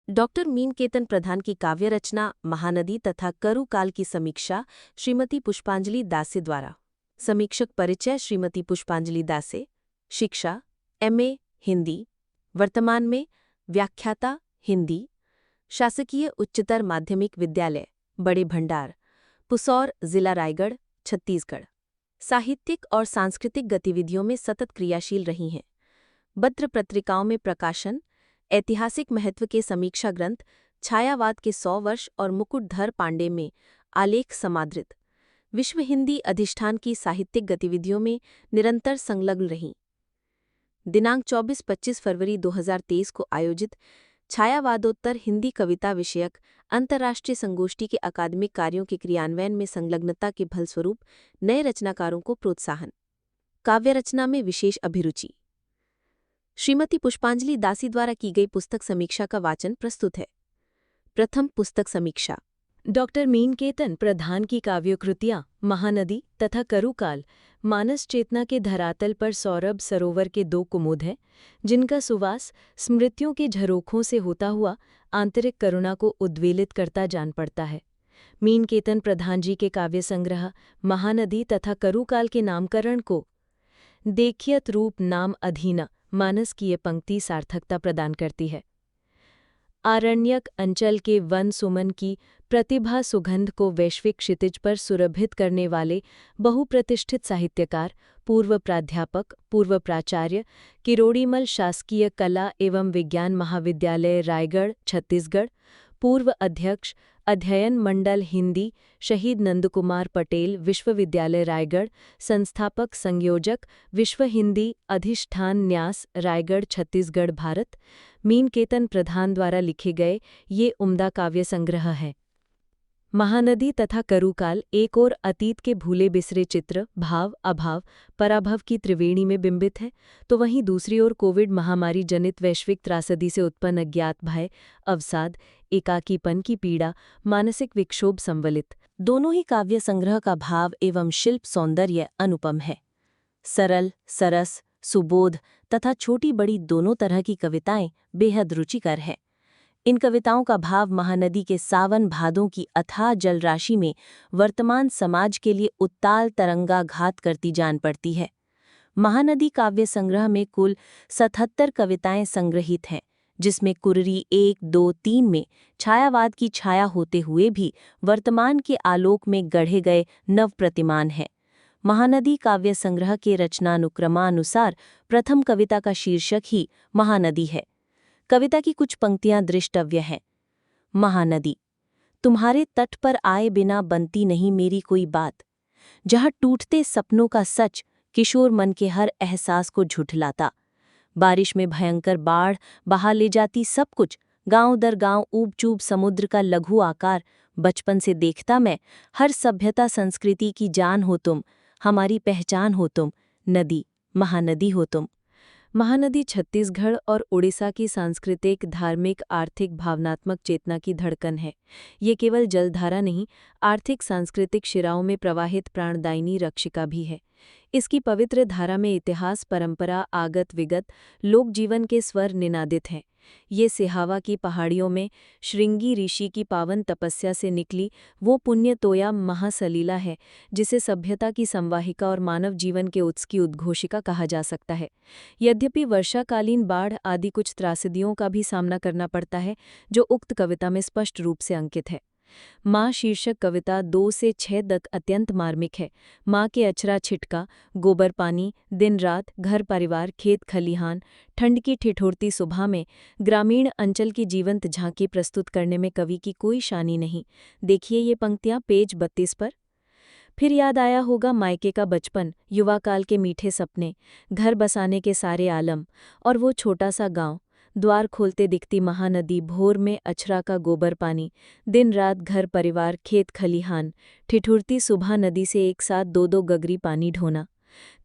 Doctor Meenketan प्रधान की काव्य रचना महानदी तथा करु काल की समीक्षा श्रीमती पुष्पांजलि दासे द्वारा। समीक्षक परिचय श्रीमती पुष्पांजलि दासे। शिक्षा एमए हिंदी, वर्तमान में व्याख्याता हिंदी, शासकीय उच्चतर माध्यमिक विद्यालय बड़े भंडार, पुसौर, जिला रायगढ़, छत्तीसगढ़। साहित्यिक और सांस्कृतिक गतिविधियों में सतत क्रियाशील रही हैं। पत्र पत्रिकाओं में प्रकाशन, ऐतिहासिक महत्व के समीक्षा ग्रंथ छायावाद के 100 वर्ष और मुकुटधर पांडे में आलेख समादृत। विश्व हिंदी अधिष्ठान की साहित्यिक गतिविधियों में निरंतर संलग्न रहीं। दिनांक 24-25 फरवरी 2023 को आयोजित छायावादोत्तर हिंदी कविता विषयक अंतर्राष्ट्रीय संगोष्ठी के अकादमिक कार्यों के क्रियान्वयन में संलग्नता के फलस्वरूप नए रचनाकारों को प्रोत्साहन। काव्य रचना में विशेष अभिरुचि। श्रीमती पुष्पांजलि दासी द्वारा की गई पुस्तक समीक्षा का वाचन प्रस्तुत है। प्रथम पुस्तक समीक्षा। डॉक्टर मीनकेतन प्रधान की काव्यकृतियाँ महानदी तथा करुकाल मानस चेतना के धरातल पर सौरभ सरोवर के 2 कुमुद हैं, जिनका सुवास स्मृतियों के झरोखों से होता हुआ आंतरिक करुणा को उद्वेलित करता जान पड़ता है। मीनकेतन प्रधान जी के काव्य संग्रह महानदी तथा करुकाल के नामकरण को देखियत रूप नाम अधीना मानस की ये पंक्ति सार्थकता प्रदान करती है। आरण्यक अंचल के वन सुमन की प्रतिभा सुगंध को वैश्विक क्षितिज पर सुरभित करने वाले बहुप्रतिष्ठित साहित्यकार, पूर्व प्राध्यापक, पूर्व प्राचार्य, किरोड़ीमल शासकीय कला एवं विज्ञान महाविद्यालय रायगढ़, छत्तीसगढ़, पूर्व अध्यक्ष, अध्ययन मंडल हिंदी, शहीद नंदकुमार पटेल विश्वविद्यालय रायगढ़, संस्थापक संयोजक, विश्व हिंदी अधिष्ठान न्यास रायगढ़, छत्तीसगढ़, भारत। मीनकेतन प्रधान द्वारा लिखे गए ये उम्दा काव्य संग्रह है। महानदी तथा करुकाल एक ओर अतीत के भूले बिसरे चित्र, भाव, अभाव, पराभव की त्रिवेणी में बिंबित है, तो वहीं दूसरी ओर कोविड महामारी जनित वैश्विक त्रासदी से उत्पन्न अज्ञात भय, अवसाद, एकाकीपन की पीड़ा, मानसिक विक्षोभ संवलित। दोनों ही काव्य संग्रह का भाव एवं शिल्प सौंदर्य अनुपम है। सरल, सरस, सुबोध तथा छोटी बड़ी दोनों तरह की कविताएं बेहद रुचिकर हैं। इन कविताओं का भाव महानदी के सावन भादों की अथाह जलराशि में वर्तमान समाज के लिए उत्ताल तरंगाघात करती जान पड़ती है। महानदी काव्य संग्रह में कुल 77 कविताएं संग्रहित हैं, जिसमें कुररी 1, 2, 3 में छायावाद की छाया होते हुए भी वर्तमान के आलोक में गढ़े गए नव प्रतिमान हैं। महानदी काव्य संग्रह के रचनानुक्रमानुसार प्रथम कविता का शीर्षक ही महानदी है। कविता की कुछ पंक्तियां दृष्टव्य हैं। महानदी। तुम्हारे तट पर आए बिना बनती नहीं मेरी कोई बात, जहाँ टूटते सपनों का सच किशोर मन के हर एहसास को झुठलाता। बारिश में भयंकर बाढ़ बहा ले जाती सब कुछ, गांव दर गांव ऊब चूब समुद्र का लघु आकार। बचपन से देखता मैं, हर सभ्यता संस्कृति की जान हो तुम, हमारी पहचान हो तुम, नदी महानदी हो तुम। महानदी छत्तीसगढ़ और उड़ीसा की सांस्कृतिक, धार्मिक, आर्थिक, भावनात्मक चेतना की धड़कन है। ये केवल जलधारा नहीं, आर्थिक सांस्कृतिक शिराओं में प्रवाहित प्राणदायिनी रक्षिका भी है। इसकी पवित्र धारा में इतिहास, परंपरा, आगत विगत, लोक जीवन के स्वर निनादित हैं। ये सिहावा की पहाड़ियों में श्रृंगी ऋषि की पावन तपस्या से निकली वो पुण्य तोया महासलीला है, जिसे सभ्यता की संवाहिका और मानव जीवन के उत्स की उद्घोषिका कहा जा सकता है। यद्यपि वर्षाकालीन बाढ़ आदि कुछ त्रासदियों का भी सामना करना पड़ता है, जो उक्त कविता में स्पष्ट रूप से अंकित है। माँ शीर्षक कविता 2 से 6 तक अत्यंत मार्मिक है। माँ के अचरा छिटका, गोबर पानी, दिन रात, घर परिवार, खेत खलिहान, ठंड की ठिठुरती सुबह में ग्रामीण अंचल की जीवंत झांकी प्रस्तुत करने में कवि की कोई शानी नहीं। देखिए ये पंक्तियाँ पेज 32 पर। फिर याद आया होगा मायके का बचपन, युवा काल के मीठे सपने, घर बसाने के सारे आलम, और वो छोटा सा गांव। द्वार खोलते दिखती महानदी, भोर में अछरा का गोबर पानी, दिन रात घर परिवार, खेत खलिहान, ठिठुरती सुबह नदी से एक साथ 2-2 गगरी पानी ढोना।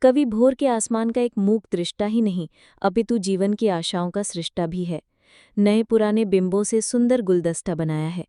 कवि भोर के आसमान का एक मूक दृष्टा ही नहीं, अपितु जीवन की आशाओं का सृष्टा भी है। नए पुराने बिंबों से सुंदर गुलदस्ता बनाया है।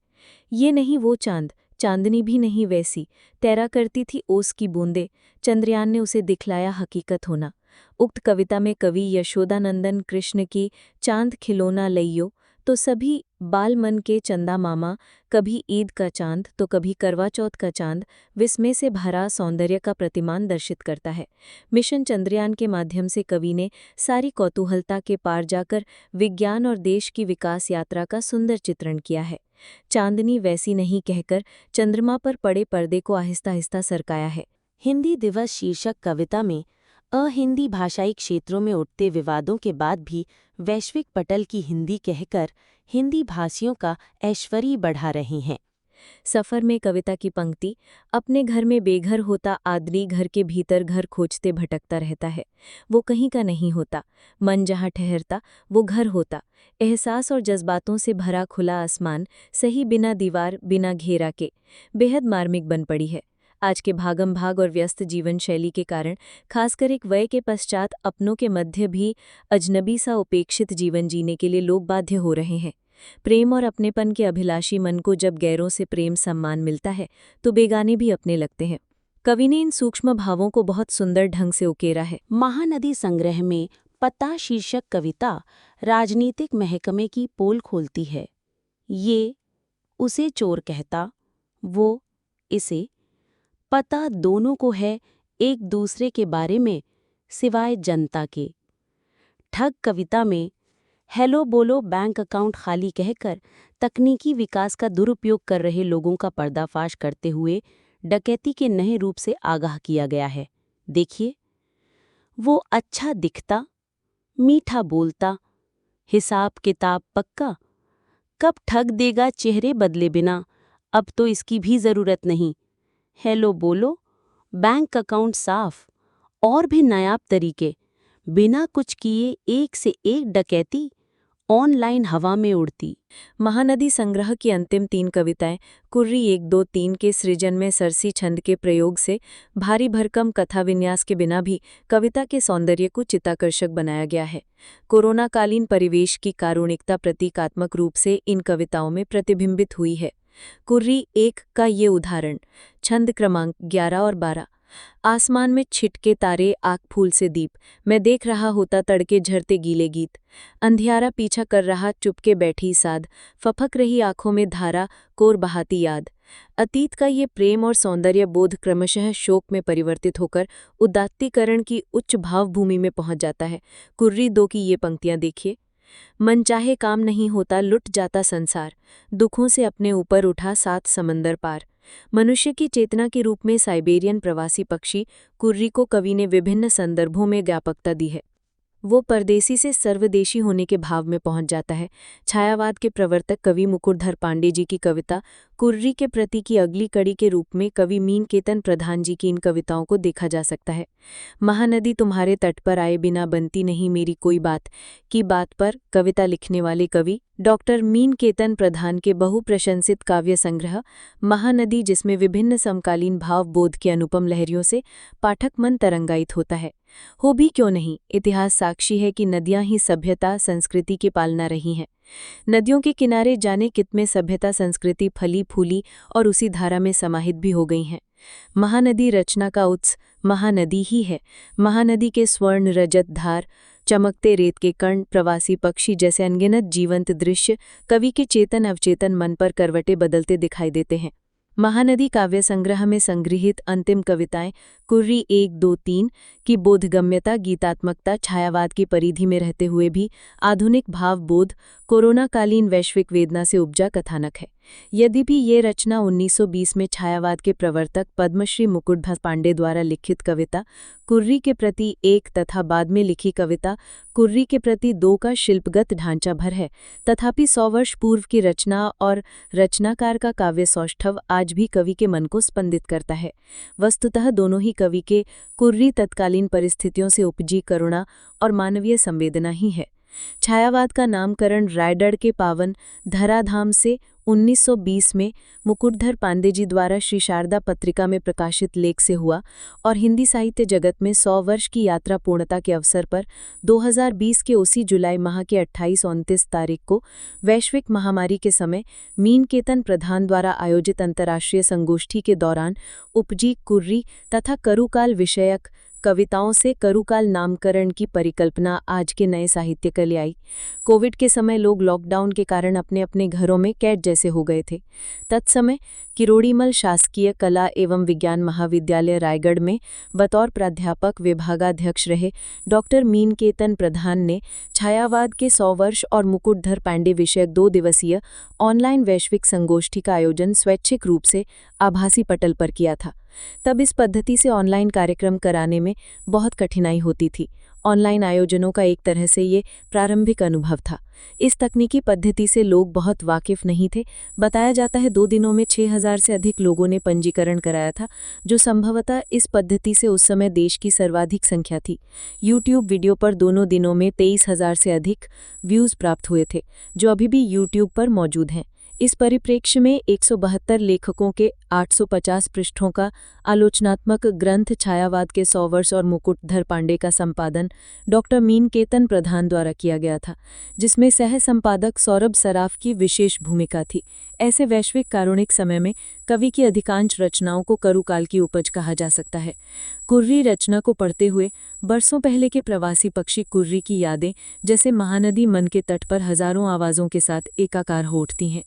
ये नहीं वो चांद, चांदनी भी नहीं वैसी, तैरा करती थी ओस की बूंदे, चंद्रयान ने उसे दिखलाया हकीकत होना। उक्त कविता में कवि यशोदानंदन कृष्ण की चांद खिलौना लइयो तो सभी बाल मन के चंदा मामा, कभी ईद का चांद तो कभी करवा चौथ का चांद, विस्मय से भरा सौंदर्य का प्रतिमान दर्शित करता है। मिशन चंद्रयान के माध्यम से कवि ने सारी कौतूहलता के पार जाकर विज्ञान और देश की विकास यात्रा का सुंदर चित्रण किया है। चांदनी वैसी नहीं कहकर चंद्रमा पर पड़े पर्दे को आहिस्ता आहिस्ता सरकाया है। हिंदी दिवस शीर्षक कविता में अहिंदी भाषाई क्षेत्रों में उठते विवादों के बाद भी वैश्विक पटल की हिंदी कहकर हिंदी भाषियों का ऐश्वर्य बढ़ा रही हैं। सफर में कविता की पंक्ति, अपने घर में बेघर होता आदमी घर के भीतर घर खोजते भटकता रहता है। वो कहीं का नहीं होता, मन जहाँ ठहरता वो घर होता। एहसास और जज्बातों से भरा खुला आसमान, सही बिना दीवार बिना घेरा के, बेहद मार्मिक बन पड़ी है। आज के भागम भाग और व्यस्त जीवन शैली के कारण खासकर एक वय के पश्चात अपनों के मध्य भी अजनबी सा उपेक्षित जीवन जीने के लिए लोग बाध्य हो रहे हैं। प्रेम और अपनेपन के अभिलाषी मन को जब गैरों से प्रेम सम्मान मिलता है तो बेगाने भी अपने लगते हैं। कवि ने इन सूक्ष्म भावों को बहुत सुंदर ढंग से उकेरा है। महानदी संग्रह में पता शीर्षक कविता राजनीतिक महकमे की पोल खोलती है। ये उसे चोर कहता, वो इसे, पता दोनों को है एक दूसरे के बारे में सिवाय जनता के। ठग कविता में हेलो बोलो बैंक अकाउंट खाली कहकर तकनीकी विकास का दुरुपयोग कर रहे लोगों का पर्दाफाश करते हुए डकैती के नए रूप से आगाह किया गया है। देखिए, वो अच्छा दिखता, मीठा बोलता, हिसाब किताब पक्का, कब ठग देगा चेहरे बदले बिना, अब तो इसकी भी जरूरत नहीं। हेलो बोलो, बैंक अकाउंट साफ, और भी नायाब तरीके, बिना कुछ किए एक से एक डकैती ऑनलाइन हवा में उड़ती। महानदी संग्रह की अंतिम 3 कविताएं कुर्री 1, 2, 3 के सृजन में सरसी छंद के प्रयोग से भारी भरकम कथा विन्यास के बिना भी कविता के सौंदर्य को चित्ताकर्षक बनाया गया है। कोरोनाकालीन परिवेश की कारुणिकता प्रतीकात्मक रूप से इन कविताओं में प्रतिबिंबित हुई है। कुर्री 1 का ये उदाहरण, छंद क्रमांक 11 और 12। आसमान में छिटके तारे, आँख फूल से दीप, मैं देख रहा होता तड़के झरते गीले गीत। अंधियारा पीछा कर रहा चुपके बैठी साध, फफक रही आँखों में धारा, कोर बहाती याद। अतीत का ये प्रेम और सौंदर्य बोध क्रमशः शोक में परिवर्तित होकर उदात्तीकरण की उच्च भावभूमि में पहुंच जाता है। कुर्री 2 की ये पंक्तियां देखिए। मनचाहे काम नहीं होता, लुट जाता संसार, दुखों से अपने ऊपर उठा 7 समंदर पार। मनुष्य की चेतना के रूप में साइबेरियन प्रवासी पक्षी कुर्री को कवि ने विभिन्न संदर्भों में व्यापकता दी है। वो परदेसी से सर्वदेशी होने के भाव में पहुंच जाता है। छायावाद के प्रवर्तक कवि मुकुटधर पांडे जी की कविता कुर्री के प्रति की अगली कड़ी के रूप में कवि मीनकेतन प्रधान जी की इन कविताओं को देखा जा सकता है। महानदी तुम्हारे तट पर आए बिना बनती नहीं मेरी कोई बात की बात पर कविता लिखने वाले कवि डॉक्टर मीनकेतन प्रधान के बहुप्रशंसित काव्य संग्रह महानदी, जिसमें विभिन्न समकालीन भावबोध की अनुपम लहरियों से पाठक मन तरंगायित होता है। हो भी क्यों नहीं, इतिहास साक्षी है कि नदियां ही सभ्यता संस्कृति की पालना रही हैं। नदियों के किनारे जाने कितने सभ्यता संस्कृति फली फूली और उसी धारा में समाहित भी हो गई हैं। महानदी रचना का उत्स महानदी ही है। महानदी के स्वर्ण रजत धार, चमकते रेत के कण, प्रवासी पक्षी जैसे अनगिनत जीवंत दृश्य कवि के चेतन अवचेतन मन पर करवटें बदलते दिखाई देते हैं। महानदी काव्य संग्रह में संगृहीत अंतिम कविताएं कुर्री 1, 2, 3 की बोधगम्यता, गीतात्मकता, छायावाद की परिधि में रहते हुए भी आधुनिक भावबोध, कोरोनाकालीन वैश्विक वेदना से उपजा कथानक है। यद्यपि ये रचना 1920 में छायावाद के प्रवर्तक पद्मश्री मुकुटधर पांडे द्वारा लिखित कविता कुर्री के प्रति 1 तथा बाद में लिखी कविता कुर्री के प्रति 2 का शिल्पगत ढांचा भर है, तथापि 100 वर्ष पूर्व की रचना और रचनाकार का काव्य सौष्ठव आज भी कवि के मन को स्पंदित करता है। वस्तुतः दोनों ही कवि के कुर्री तत्कालीन परिस्थितियों से उपजी करुणा और मानवीय संवेदना ही है। छायावाद का नामकरण रायगढ़ के पावन धराधाम से 1920 में मुकुटधर पांडे जी द्वारा श्री शारदा पत्रिका में प्रकाशित लेख से हुआ और हिंदी साहित्य जगत में 100 वर्ष की यात्रा पूर्णता के अवसर पर 2020 के उसी जुलाई माह के 28-29 तारीख को वैश्विक महामारी के समय मीनकेतन प्रधान द्वारा आयोजित अंतर्राष्ट्रीय संगोष्ठी के दौरान उपजी कुर्री तथा करुकाल विषयक कविताओं से करुकाल नामकरण की परिकल्पना आज के नए साहित्य के लिए आई। कोविड के समय लोग लॉकडाउन के कारण अपने अपने घरों में कैद जैसे हो गए थे। तत्समय किरोड़ीमल शासकीय कला एवं विज्ञान महाविद्यालय रायगढ़ में बतौर प्राध्यापक विभागाध्यक्ष रहे डॉक्टर मीनकेतन प्रधान ने छायावाद के 100 वर्ष और मुकुटधर पांडे विषयक 2 दिवसीय ऑनलाइन वैश्विक संगोष्ठी का आयोजन स्वैच्छिक रूप से आभासी पटल पर किया था। तब इस पद्धति से ऑनलाइन कार्यक्रम कराने में बहुत कठिनाई होती थी। ऑनलाइन आयोजनों का एक तरह से ये प्रारंभिक अनुभव था। इस तकनीकी पद्धति से लोग बहुत वाकिफ नहीं थे। बताया जाता है 2 दिनों में 6000 से अधिक लोगों ने पंजीकरण कराया था, जो संभवतः इस पद्धति से उस समय देश की सर्वाधिक संख्या थी। यूट्यूब वीडियो पर दोनों दिनों में 23,000 से अधिक व्यूज़ प्राप्त हुए थे, जो अभी भी यूट्यूब पर मौजूद हैं। इस परिप्रेक्ष्य में 172 लेखकों के 850 पृष्ठों का आलोचनात्मक ग्रंथ छायावाद के 100 वर्ष और मुकुटधर पांडे का संपादन डॉक्टर मीनकेतन प्रधान द्वारा किया गया था, जिसमें सह संपादक सौरभ सराफ की विशेष भूमिका थी। ऐसे वैश्विक कारुणिक समय में कवि की अधिकांश रचनाओं को करुकाल की उपज कहा जा सकता है। कुर्री रचना को पढ़ते हुए बरसों पहले के प्रवासी पक्षी कुर्री की यादें जैसे महानदी मन के तट पर हजारों आवाज़ों के साथ एकाकार हो उठती हैं।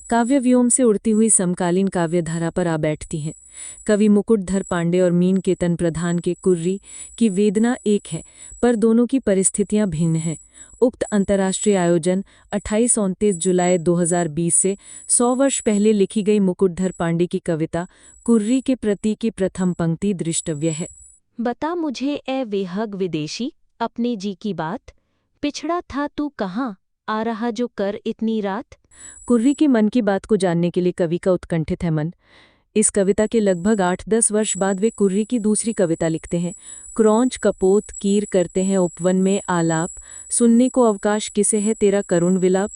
काव्य व्योम से उड़ती हुई समकालीन काव्यधारा पर आ बैठती हैं। कवि मुकुटधर पांडे और मीनकेतन प्रधान के कुर्री की वेदना एक है, पर दोनों की परिस्थितियां भिन्न हैं। उक्त अंतर्राष्ट्रीय आयोजन 28-29 जुलाई 2020 से 100 वर्ष पहले लिखी गई मुकुटधर पांडे की कविता कुर्री के प्रति की प्रथम पंक्ति दृष्टव्य है। बता मुझे ए वेहग विदेशी अपने जी की बात, पिछड़ा था तू कहाँ आ रहा जो कर इतनी रात। कुर्री के मन की बात को जानने के लिए कवि का उत्कंठित है मन। इस कविता के लगभग 8-10 वर्ष बाद वे कुर्री की दूसरी कविता लिखते हैं। क्रौंच कपोत कीर करते हैं उपवन में आलाप, सुनने को अवकाश किसे है तेरा करुण विलाप।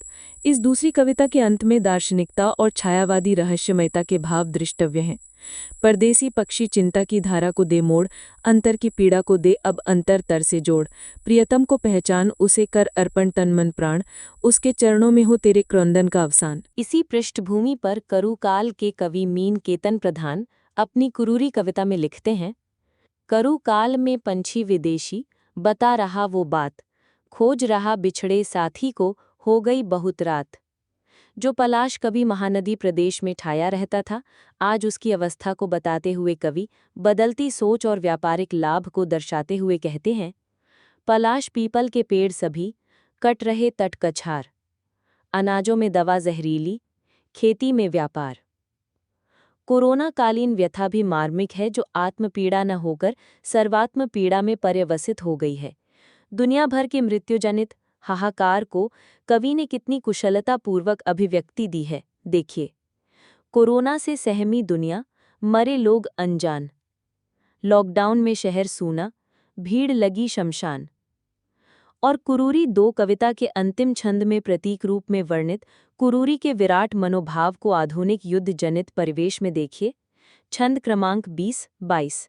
इस दूसरी कविता के अंत में दार्शनिकता और छायावादी रहस्यमयता के भाव दृष्टव्य हैं। परदेसी पक्षी चिंता की धारा को दे मोड़, अंतर की पीड़ा को दे अब अंतर तर से जोड़। प्रियतम को पहचान उसे कर अर्पण तन मन प्राण, उसके चरणों में हो तेरे क्रंदन का अवसान। इसी पृष्ठभूमि पर करुकाल के कवि मीनकेतन प्रधान अपनी कुरूरी कविता में लिखते हैं, करुकाल में पंछी विदेशी बता रहा वो बात, खोज रहा बिछड़े साथी को हो गई बहुत रात। जो पलाश कभी महानदी प्रदेश में ठाया रहता था, आज उसकी अवस्था को बताते हुए कवि बदलती सोच और व्यापारिक लाभ को दर्शाते हुए कहते हैं, पलाश पीपल के पेड़ सभी कट रहे तट कछार, अनाजों में दवा जहरीली, खेती में व्यापार। कोरोना कालीन व्यथा भी मार्मिक है, जो आत्मपीड़ा न होकर सर्वात्म पीड़ा में पर्यवसित हो गई है। दुनिया भर के मृत्युजनित हाहाकार को कवि ने कितनी कुशलतापूर्वक अभिव्यक्ति दी है, देखिए। कोरोना से सहमी दुनिया, मरे लोग अनजान, लॉकडाउन में शहर सूना, भीड़ लगी शमशान। और कुरूरी 2 कविता के अंतिम छंद में प्रतीक रूप में वर्णित कुरूरी के विराट मनोभाव को आधुनिक युद्ध जनित परिवेश में देखिए। छंद क्रमांक 20-22।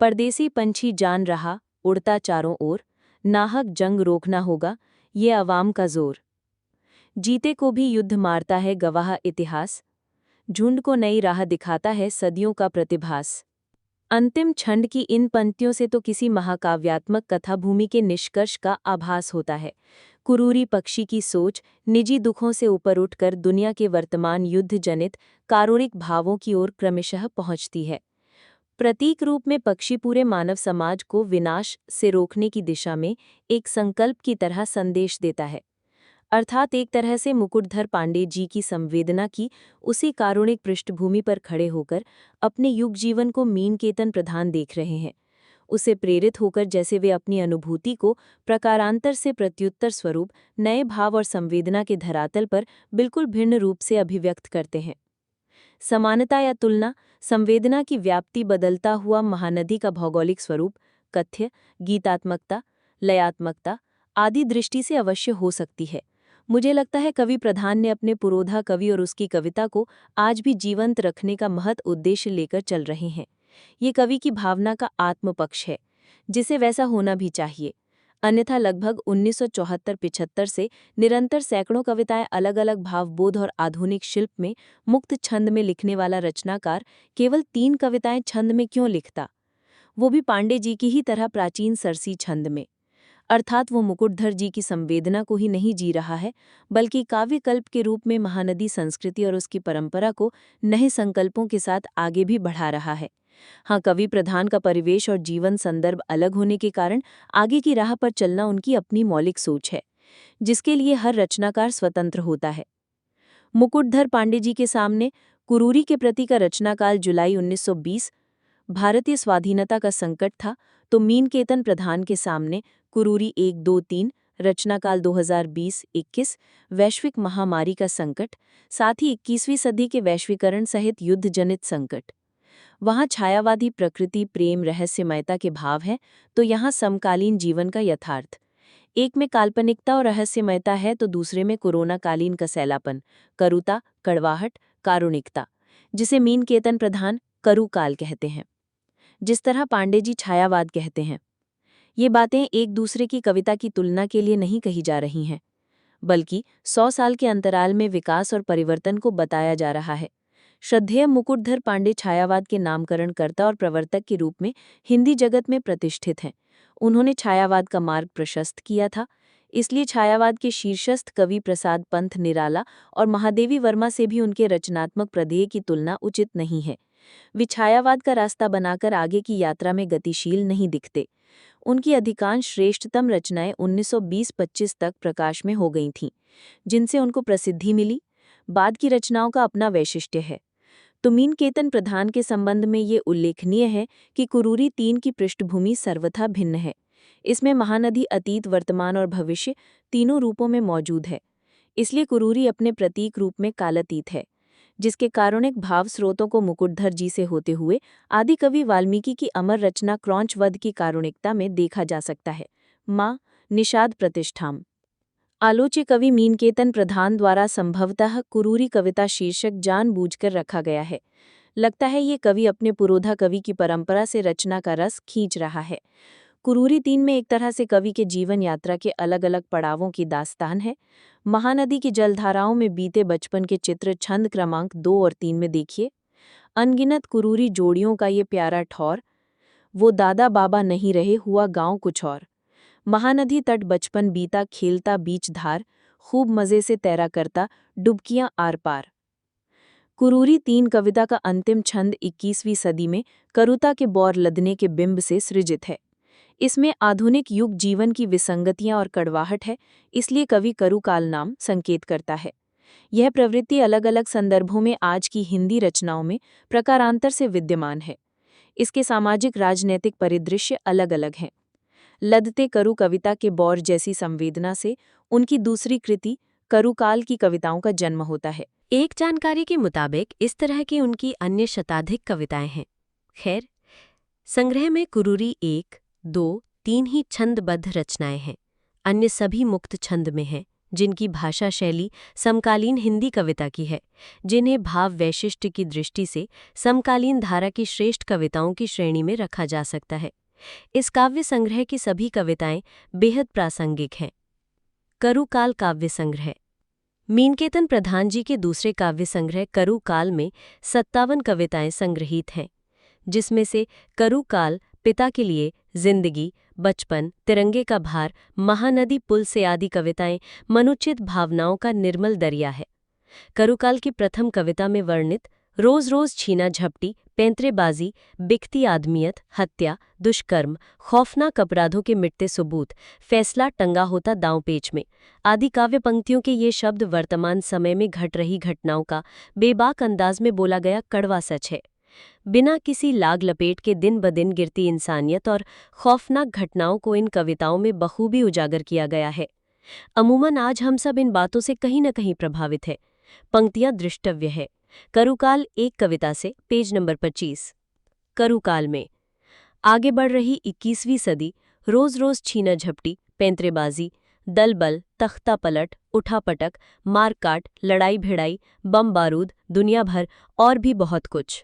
परदेसी पंछी जान रहा उड़ता चारों ओर, नाहक जंग रोकना होगा ये अवाम का जोर। जीते को भी युद्ध मारता है गवाह इतिहास, झुंड को नई राह दिखाता है सदियों का प्रतिभास। अंतिम छंद की इन पंक्तियों से तो किसी महाकाव्यात्मक कथा भूमि के निष्कर्ष का आभास होता है। कुरूरी पक्षी की सोच निजी दुखों से ऊपर उठकर दुनिया के वर्तमान युद्ध जनित कारुणिक भावों की ओर क्रमशः पहुंचती है। प्रतीक रूप में पक्षी पूरे मानव समाज को विनाश से रोकने की दिशा में एक संकल्प की तरह संदेश देता है। अर्थात एक तरह से मुकुटधर पांडे जी की संवेदना की उसी कारुणिक पृष्ठभूमि पर खड़े होकर अपने युग जीवन को मीनकेतन प्रधान देख रहे हैं। उसे प्रेरित होकर जैसे वे अपनी अनुभूति को प्रकारांतर से प्रत्युत्तर स्वरूप नए भाव और संवेदना के धरातल पर बिल्कुल भिन्न रूप से अभिव्यक्त करते हैं। समानता या तुलना, संवेदना की व्याप्ति, बदलता हुआ महानदी का भौगोलिक स्वरूप, कथ्य, गीतात्मकता, लयात्मकता आदि दृष्टि से अवश्य हो सकती है। मुझे लगता है कवि प्रधान ने अपने पुरोधा कवि और उसकी कविता को आज भी जीवंत रखने का महत् उद्देश्य लेकर चल रहे हैं। ये कवि की भावना का आत्मपक्ष है, जिसे वैसा होना भी चाहिए। अन्यथा लगभग 1974-75 से निरंतर सैकड़ों कविताएं अलग अलग भावबोध और आधुनिक शिल्प में मुक्त छंद में लिखने वाला रचनाकार केवल 3 कविताएं छंद में क्यों लिखता? वो भी पांडे जी की ही तरह प्राचीन सरसी छंद में। अर्थात वो मुकुटधर जी की संवेदना को ही नहीं जी रहा है, बल्कि काव्यकल्प के रूप में महानदी संस्कृति और उसकी परंपरा को नए संकल्पों के साथ आगे भी बढ़ा रहा है। हाँ, कवि प्रधान का परिवेश और जीवन संदर्भ अलग होने के कारण आगे की राह पर चलना उनकी अपनी मौलिक सोच है, जिसके लिए हर रचनाकार स्वतंत्र होता है। मुकुटधर पांडे जी के सामने कुरूरी के प्रति का रचनाकाल जुलाई 1920 भारतीय स्वाधीनता का संकट था, तो मीनकेतन प्रधान के सामने कुरूरी 1-2-3 रचनाकाल 2020-21 वैश्विक महामारी का संकट, साथ ही 21वीं सदी के वैश्वीकरण सहित युद्ध जनित संकट। वहाँ छायावादी प्रकृति प्रेम रहस्यमयता के भाव हैं, तो यहाँ समकालीन जीवन का यथार्थ। एक में काल्पनिकता और रहस्यमयता है, तो दूसरे में कोरोनाकालीन कसैलापन, करुता, कड़वाहट, कारुणिकता, जिसे मीनकेतन प्रधान करुकाल कहते हैं, जिस तरह पांडे जी छायावाद कहते हैं। ये बातें एक दूसरे की कविता की तुलना के लिए नहीं कही जा रही हैं, बल्कि 100 साल के अंतराल में विकास और परिवर्तन को बताया जा रहा है। श्रद्धेय मुकुटधर पांडे छायावाद के नामकरणकर्ता और प्रवर्तक के रूप में हिंदी जगत में प्रतिष्ठित हैं। उन्होंने छायावाद का मार्ग प्रशस्त किया था, इसलिए छायावाद के शीर्षस्थ कवि प्रसाद पंत निराला और महादेवी वर्मा से भी उनके रचनात्मक प्रदेय की तुलना उचित नहीं है। वे छायावाद का रास्ता बनाकर आगे की यात्रा में गतिशील नहीं दिखते। उनकी अधिकांश श्रेष्ठतम रचनाएं 1920-25 तक प्रकाश में हो गई थीं, जिनसे उनको प्रसिद्धि मिली। बाद की रचनाओं का अपना वैशिष्ट्य है। तो मीनकेतन प्रधान के संबंध में ये उल्लेखनीय है कि कुरूरी 3 की पृष्ठभूमि सर्वथा भिन्न है। इसमें महानदी अतीत, वर्तमान और भविष्य तीनों रूपों में मौजूद है। इसलिए कुरूरी अपने प्रतीक रूप में कालातीत है, जिसके कारुणिक भाव स्रोतों को मुकुटधर जी से होते हुए आदिकवि वाल्मीकि की अमर रचना क्रौंचवध की कारुणिकता में देखा जा सकता है। माँ निषाद प्रतिष्ठाम। आलोच्य कवि मीनकेतन प्रधान द्वारा संभवतः कुरूरी कविता शीर्षक जानबूझकर रखा गया है। लगता है ये कवि अपने पुरोधा कवि की परंपरा से रचना का रस खींच रहा है। कुरूरी 3 में एक तरह से कवि के जीवन यात्रा के अलग अलग पड़ावों की दास्तान है। महानदी की जलधाराओं में बीते बचपन के चित्र छंद क्रमांक 2 और 3 में देखिए। अनगिनत कुरूरी जोड़ियों का ये प्यारा ठौर, वो दादा बाबा नहीं रहे, हुआ गांव कुछ और। महानदी तट बचपन बीता खेलता बीच धार, खूब मजे से तैरा करता डुबकियां आर पार। कुरूरी 3 कविता का अंतिम छंद 21वीं सदी में करुता के बौर लदने के बिंब से सृजित है। इसमें आधुनिक युग जीवन की विसंगतियां और कड़वाहट है, इसलिए कवि करुकाल नाम संकेत करता है। यह प्रवृत्ति अलग अलग संदर्भों में आज की हिंदी रचनाओं में प्रकारांतर से विद्यमान है। इसके सामाजिक राजनैतिक परिदृश्य अलग अलग हैं। लदते करु कविता के बौर जैसी संवेदना से उनकी दूसरी कृति करुकाल की कविताओं का जन्म होता है। एक जानकारी के मुताबिक इस तरह की उनकी अन्य शताधिक कविताएं हैं। खैर, संग्रह में कुरूरी 1, 2, 3 ही छंदबद्ध रचनाएं हैं। अन्य सभी मुक्त छंद में हैं, जिनकी भाषा शैली समकालीन हिंदी कविता की है, जिन्हें भाव वैशिष्ट्य की दृष्टि से समकालीन धारा की श्रेष्ठ कविताओं की श्रेणी में रखा जा सकता है। इस काव्य संग्रह की सभी कविताएं बेहद प्रासंगिक हैं। करुकाल काव्य संग्रह। मीनकेतन प्रधान जी के दूसरे काव्य संग्रह करुकाल में 57 कविताएं संग्रहित हैं, जिसमें से करुकाल पिता के लिए, जिंदगी, बचपन, तिरंगे का भार, महानदी, पुल से आदि कविताएं मनुचित भावनाओं का निर्मल दरिया है। करुकाल की प्रथम कविता में वर्णित रोज रोज छीना झपटी, पैंतरेबाजी, बिकती आदमियत, हत्या, दुष्कर्म, खौफनाक अपराधों के मिटते सबूत, फैसला टंगा होता दांवपेच में आदि काव्य पंक्तियों के ये शब्द वर्तमान समय में घट रही घटनाओं का बेबाक अंदाज में बोला गया कड़वा सच है। बिना किसी लाग लपेट के दिन ब दिन गिरती इंसानियत और खौफनाक घटनाओं को इन कविताओं में बखूबी उजागर किया गया है। अमूमन आज हम सब इन बातों से कहीं न कहीं प्रभावित है। पंक्तियां दृष्टव्य है। करुकाल 1 कविता से, पेज नंबर 25। करुकाल में आगे बढ़ रही 21वीं सदी, रोज रोज छीना झपटी, पैंतरेबाजी, दलबल, तख्ता पलट, उठापटक, मारकाट, लड़ाई भिड़ाई, बम बारूद, दुनिया भर और भी बहुत कुछ।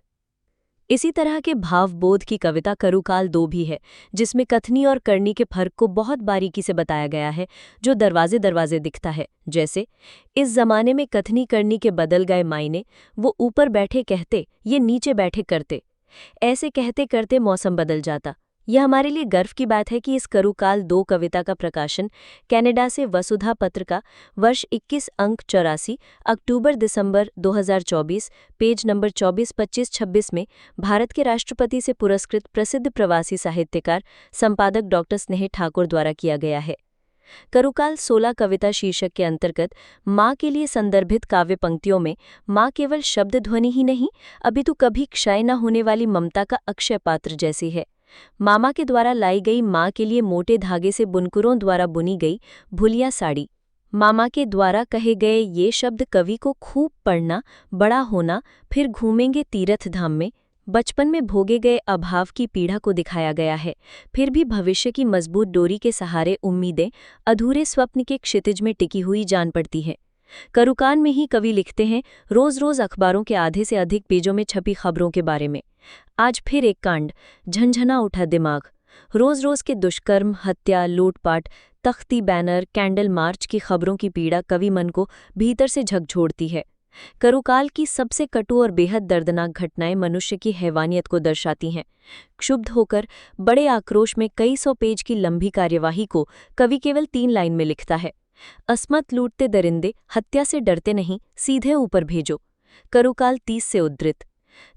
इसी तरह के भावबोध की कविता करुकाल 2 भी है, जिसमें कथनी और करनी के फर्क को बहुत बारीकी से बताया गया है, जो दरवाजे दरवाजे दिखता है। जैसे, इस जमाने में कथनी करनी के बदल गए मायने, वो ऊपर बैठे कहते, ये नीचे बैठे करते। ऐसे कहते करते मौसम बदल जाता। यह हमारे लिए गर्व की बात है कि इस करुकाल 2 कविता का प्रकाशन कनाडा से वसुधा पत्र का वर्ष 21 अंक 84 अक्टूबर-दिसंबर 2024 पेज नंबर 24, 25, 26 में भारत के राष्ट्रपति से पुरस्कृत प्रसिद्ध प्रवासी साहित्यकार संपादक डॉक्टर स्नेह ठाकुर द्वारा किया गया है। करुकाल 16 कविता शीर्षक के अंतर्गत माँ के लिए संदर्भित काव्य पंक्तियों में माँ केवल शब्द ध्वनि ही नहीं अपितु कभी क्षय न होने वाली ममता का अक्षय पात्र जैसी है। मामा के द्वारा लाई गई माँ के लिए मोटे धागे से बुनकरों द्वारा बुनी गई भुलिया साड़ी। मामा के द्वारा कहे गए ये शब्द कवि को खूब पढ़ना, बड़ा होना, फिर घूमेंगे तीर्थ धाम में, बचपन में भोगे गए अभाव की पीड़ा को दिखाया गया है। फिर भी भविष्य की मजबूत डोरी के सहारे उम्मीदें अधूरे स्वप्न के क्षितिज में टिकी हुई जान पड़ती है। करुकान में ही कवि लिखते हैं रोज रोज अखबारों के आधे से अधिक पेजों में छपी खबरों के बारे में। आज फिर एक कांड, झंझना उठा दिमाग। रोज रोज के दुष्कर्म, हत्या, लूटपाट, तख्ती बैनर, कैंडल मार्च की खबरों की पीड़ा कवि मन को भीतर से झकझोरती है। करुकाल की सबसे कटु और बेहद दर्दनाक घटनाएं मनुष्य की हैवानियत को दर्शाती हैं। क्षुब्ध होकर बड़े आक्रोश में कई सौ पेज की लंबी कार्यवाही को कवि केवल 3 लाइन में लिखता है। अस्मत लूटते दरिंदे, हत्या से डरते नहीं, सीधे ऊपर भेजो। करुकाल 30 से उद्धृत।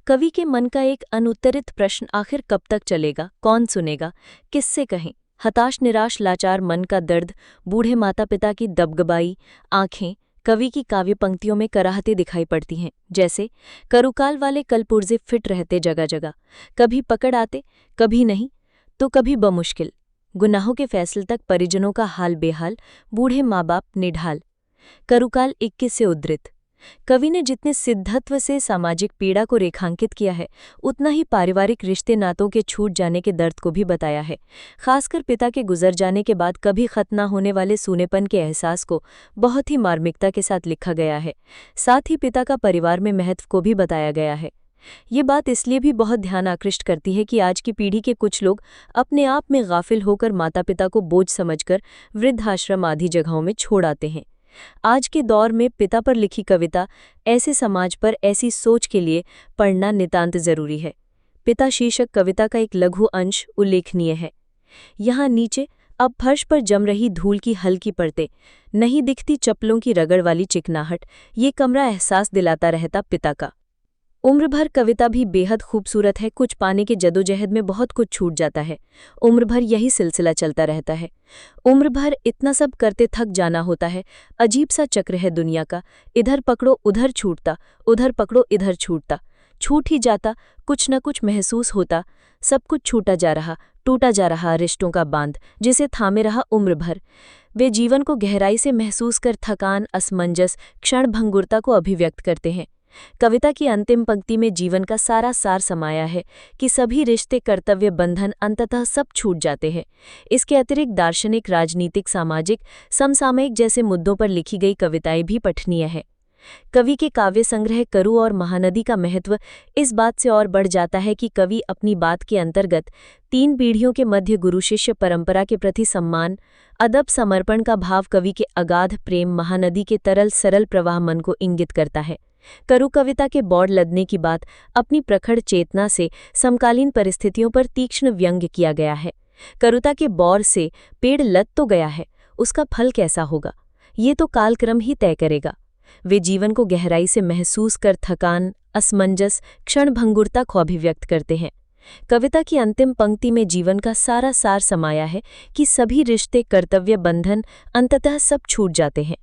कवि के मन का एक अनुत्तरित प्रश्न आखिर कब तक चलेगा, कौन सुनेगा, किससे कहें। हताश निराश लाचार मन का दर्द, बूढ़े माता पिता की दबदबाई आंखें कवि की काव्य पंक्तियों में कराहते दिखाई पड़ती हैं। जैसे करुकाल वाले कलपुर्जे फिट रहते जगह जगह, कभी पकड़ आते, कभी नहीं तो कभी बमुश्किल। गुनाहों के फैसले तक परिजनों का हाल बेहाल, बूढ़े माँ बाप निढाल। करुकाल 21 से उद्धृत। कवि ने जितने सिद्धत्व से सामाजिक पीड़ा को रेखांकित किया है उतना ही पारिवारिक रिश्ते नातों के छूट जाने के दर्द को भी बताया है। खासकर पिता के गुजर जाने के बाद कभी खत्म न होने वाले सूनेपन के एहसास को बहुत ही मार्मिकता के साथ लिखा गया है। साथ ही पिता का परिवार में महत्व को भी बताया गया है। ये बात इसलिए भी बहुत ध्यान आकृष्ट करती है कि आज की पीढ़ी के कुछ लोग अपने आप में गाफिल होकर माता पिता को बोझ समझकर वृद्धाश्रम आदि जगहों में छोड़ आते हैं। आज के दौर में पिता पर लिखी कविता ऐसे समाज पर ऐसी सोच के लिए पढ़ना नितांत जरूरी है। पिता शीर्षक कविता का एक लघु अंश उल्लेखनीय है। यहाँ नीचे अब फर्श पर जम रही धूल की हल्की परतें, नहीं दिखती चप्पलों की रगड़ वाली चिकनाहट, ये कमरा एहसास दिलाता रहता पिता का। उम्र भर कविता भी बेहद खूबसूरत है। कुछ पाने के जदोजहद में बहुत कुछ छूट जाता है। उम्र भर यही सिलसिला चलता रहता है। उम्र भर इतना सब करते थक जाना होता है। अजीब सा चक्र है दुनिया का, इधर पकड़ो उधर छूटता, उधर पकड़ो इधर छूटता, छूट ही जाता, कुछ न कुछ महसूस होता, सब कुछ छूटा जा रहा, टूटा जा रहा रिश्तों का बांध जिसे थामे रहा उम्र भर। वे जीवन को गहराई से महसूस कर थकान, असमंजस, क्षणभंगुरता को अभिव्यक्त करते हैं। कविता की अंतिम पंक्ति में जीवन का सारा सार समाया है कि सभी रिश्ते, कर्तव्य, बंधन अंततः सब छूट जाते हैं। इसके अतिरिक्त दार्शनिक, राजनीतिक, सामाजिक, समसामयिक जैसे मुद्दों पर लिखी गई कविताएं भी पठनीय है। कवि के काव्य संग्रह करु और महानदी का महत्व इस बात से और बढ़ जाता है कि कवि अपनी बात के अंतर्गत 3 पीढ़ियों के मध्य गुरु शिष्य परंपरा के प्रति सम्मान, अदब, समर्पण का भाव कवि के अगाध प्रेम महानदी के तरल सरल प्रवाह मन को इंगित करता है। करु कविता के बौड़ लदने की बात अपनी प्रखर चेतना से समकालीन परिस्थितियों पर तीक्ष्ण व्यंग्य किया गया है। करुता के बौर से पेड़ लद तो गया है, उसका फल कैसा होगा ये तो कालक्रम ही तय करेगा। वे जीवन को गहराई से महसूस कर थकान, असमंजस, क्षणभंगुरता को अभिव्यक्त करते हैं। कविता की अंतिम पंक्ति में जीवन का सारा सार समाया है कि सभी रिश्ते, कर्तव्य, बंधन अंततः सब छूट जाते हैं।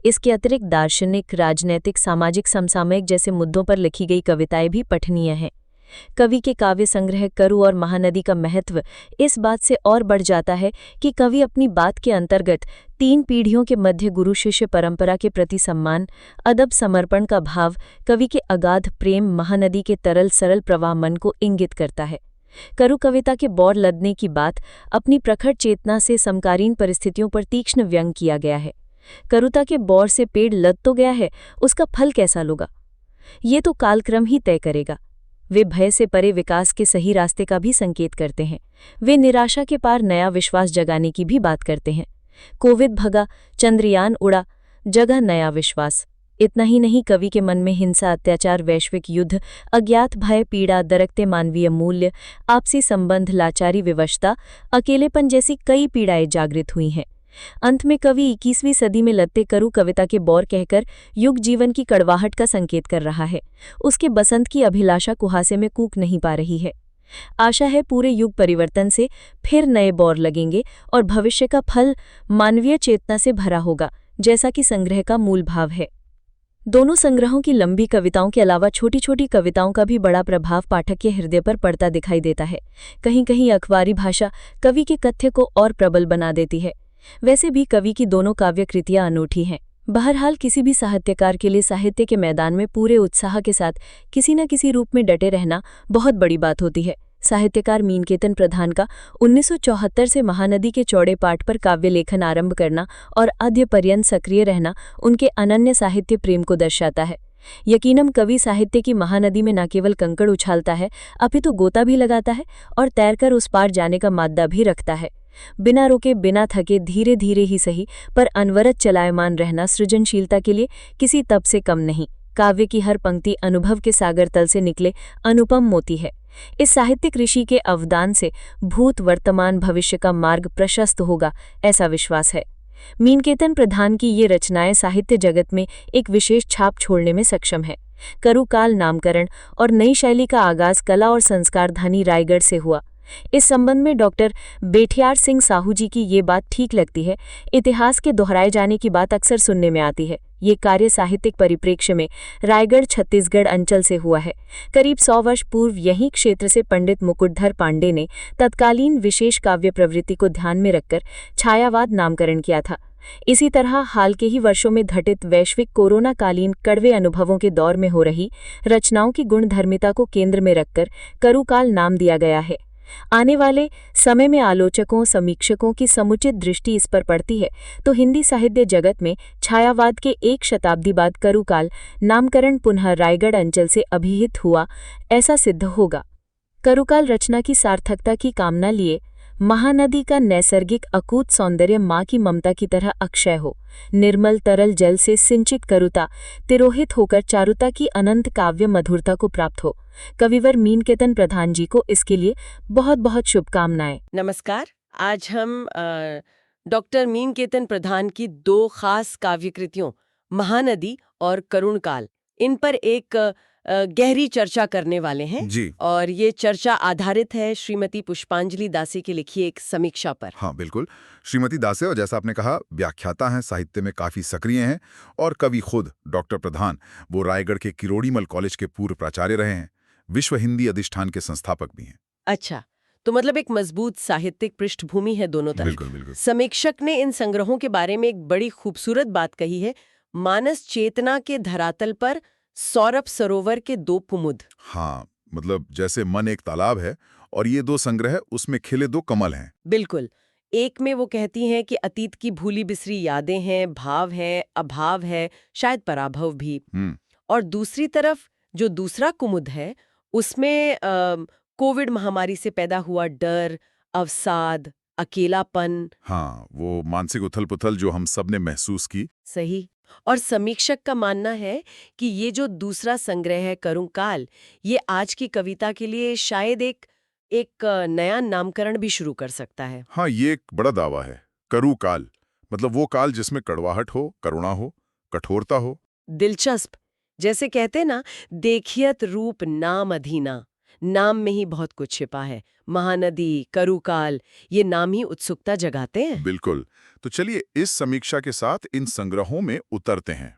इसके अतिरिक्त दार्शनिक, राजनैतिक, सामाजिक, समसामयिक जैसे मुद्दों पर लिखी गई कविताएं भी पठनीय हैं। कवि के काव्य संग्रह करु और महानदी का महत्व इस बात से और बढ़ जाता है कि कवि अपनी बात के अंतर्गत 3 पीढ़ियों के मध्य गुरु शिष्य परंपरा के प्रति सम्मान, अदब, समर्पण का भाव कवि के अगाध प्रेम महानदी के तरल सरल प्रवाह मन को इंगित करता है। करु कविता के बौर लदने की बात अपनी प्रखर चेतना से समकालीन परिस्थितियों पर तीक्ष्ण व्यंग्य किया गया है। करुता के बौर से पेड़ लद तो गया है, उसका फल कैसा होगा ये तो कालक्रम ही तय करेगा। वे भय से परे विकास के सही रास्ते का भी संकेत करते हैं। वे निराशा के पार नया विश्वास जगाने की भी बात करते हैं। कोविड भगा, चंद्रयान उड़ा, जगा नया विश्वास। इतना ही नहीं, कवि के मन में हिंसा, अत्याचार, वैश्विक युद्ध, अज्ञात भय, पीड़ा, दरकते मानवीय मूल्य, आपसी संबंध, लाचारी, विवशता, अकेलेपन जैसी कई पीड़ाएं जागृत हुई हैं। अंत में कवि 21वीं सदी में लत्ते करु कविता के बौर कहकर युग जीवन की कड़वाहट का संकेत कर रहा है। उसके बसंत की अभिलाषा कुहासे में कूक नहीं पा रही है। आशा है पूरे युग परिवर्तन से फिर नए बौर लगेंगे और भविष्य का फल मानवीय चेतना से भरा होगा, जैसा कि संग्रह का मूल भाव है। दोनों संग्रहों की लंबी कविताओं के अलावा छोटी छोटी कविताओं का भी बड़ा प्रभाव पाठक के हृदय पर पड़ता दिखाई देता है। कहीं कहीं अखबारी भाषा कवि के कथ्य को और प्रबल बना देती है। वैसे भी कवि की दोनों काव्य कृतियां अनूठी हैं। बहरहाल किसी भी साहित्यकार के लिए साहित्य के मैदान में पूरे उत्साह के साथ किसी न किसी रूप में डटे रहना बहुत बड़ी बात होती है। साहित्यकार मीनकेतन प्रधान का 1974 से महानदी के चौड़े पाठ पर काव्य लेखन आरंभ करना और अद्य पर्यंत सक्रिय रहना उनके अनन्य साहित्य प्रेम को दर्शाता है। यकीनन कवि साहित्य की महानदी में न केवल कंकड़ उछालता है, अपितु गोता भी लगाता है और तैरकर उस पार जाने का माद्दा भी रखता है। बिना रुके, बिना थके, धीरे धीरे ही सही पर अनवरत चलायमान रहना सृजनशीलता के लिए किसी तप से कम नहीं। काव्य की हर पंक्ति अनुभव के सागर तल से निकले अनुपम मोती है। इस साहित्यिक ऋषि के अवदान से भूत, वर्तमान, भविष्य का मार्ग प्रशस्त होगा, ऐसा विश्वास है। मीनकेतन प्रधान की ये रचनाएं साहित्य जगत में एक विशेष छाप छोड़ने में सक्षम है। करुकाल नामकरण और नई शैली का आगाज कला और संस्कारधानी रायगढ़ से हुआ। इस संबंध में डॉक्टर बेठियार सिंह साहू जी की ये बात ठीक लगती है। इतिहास के दोहराए जाने की बात अक्सर सुनने में आती है। ये कार्य साहित्यिक परिप्रेक्ष्य में रायगढ़ छत्तीसगढ़ अंचल से हुआ है। करीब 100 वर्ष पूर्व यही क्षेत्र से पंडित मुकुटधर पांडे ने तत्कालीन विशेष काव्य प्रवृत्ति को ध्यान में रखकर छायावाद नामकरण किया था। इसी तरह हाल के ही वर्षों में घटित वैश्विक कोरोनाकालीन कड़वे अनुभवों के दौर में हो रही रचनाओं की गुणधर्मिता को केंद्र में रखकर करुकाल नाम दिया गया है। आने वाले समय में आलोचकों, समीक्षकों की समुचित दृष्टि इस पर पड़ती है तो हिंदी साहित्य जगत में छायावाद के 1 शताब्दी बाद करुकाल नामकरण पुनः रायगढ़ अंचल से अभिहित हुआ, ऐसा सिद्ध होगा। करुकाल रचना की सार्थकता की कामना लिए महानदी का नैसर्गिक अकूत सौंदर्य माँ की ममता की तरह अक्षय हो, निर्मल तरल जल से सिंचित करुता तिरोहित होकर चारुता की अनंत काव्य मधुरता को प्राप्त हो। कविवर मीनकेतन प्रधान जी को इसके लिए बहुत बहुत शुभकामनाएं। नमस्कार। आज हम डॉक्टर मीनकेतन प्रधान की 2 खास काव्य कृतियों महानदी और करुणकाल, इन पर एक गहरी चर्चा करने वाले हैं जी। और ये चर्चा आधारित है श्रीमती पुष्पांजलि दासी की लिखी एक समीक्षा पर। हाँ बिल्कुल, श्रीमती दासे, और जैसा आपने कहा, व्याख्याता हैं, साहित्य में काफी सक्रिय हैं, और कवि खुद डॉक्टर प्रधान वो रायगढ़ के किरोड़ीमल कॉलेज के पूर्व प्राचार्य रहे हैं, विश्व हिंदी अधिष्ठान के संस्थापक भी हैं। अच्छा, तो मतलब एक मजबूत साहित्यिक पृष्ठभूमि है दोनों तरफ। बिल्कुल बिल्कुल। समीक्षक ने इन संग्रहों के बारे में एक बड़ी खूबसूरत बात कही है, मानस चेतना के धरातल पर सौरभ सरोवर के 2 कुमुद। हाँ, मतलब जैसे मन एक तालाब है और ये 2 संग्रह उसमें खिले 2 कमल हैं। बिल्कुल। एक में वो कहती हैं कि अतीत की भूली बिसरी यादें हैं, भाव है, अभाव है, शायद पराभव भी। और दूसरी तरफ जो दूसरा कुमुद है, उसमें कोविड महामारी से पैदा हुआ डर, अवसाद, अकेलापन। हाँ, वो मानसिक उथल-पुथल जो हम सब ने महसूस की। सही। और समीक्षक का मानना है कि ये जो दूसरा संग्रह है करुणकाल, ये आज की कविता के लिए शायद एक नया नामकरण भी शुरू कर सकता है। हाँ, ये एक बड़ा दावा है। करुकाल मतलब वो काल जिसमें कड़वाहट हो, करुणा हो, कठोरता हो। दिलचस्प। जैसे कहते ना, देखियत रूप नाम अधीना, नाम में ही बहुत कुछ छिपा है। महानदी, करुकाल, ये नाम ही उत्सुकता जगाते हैं। बिल्कुल। तो चलिए इस समीक्षा के साथ इन संग्रहों में उतरते हैं।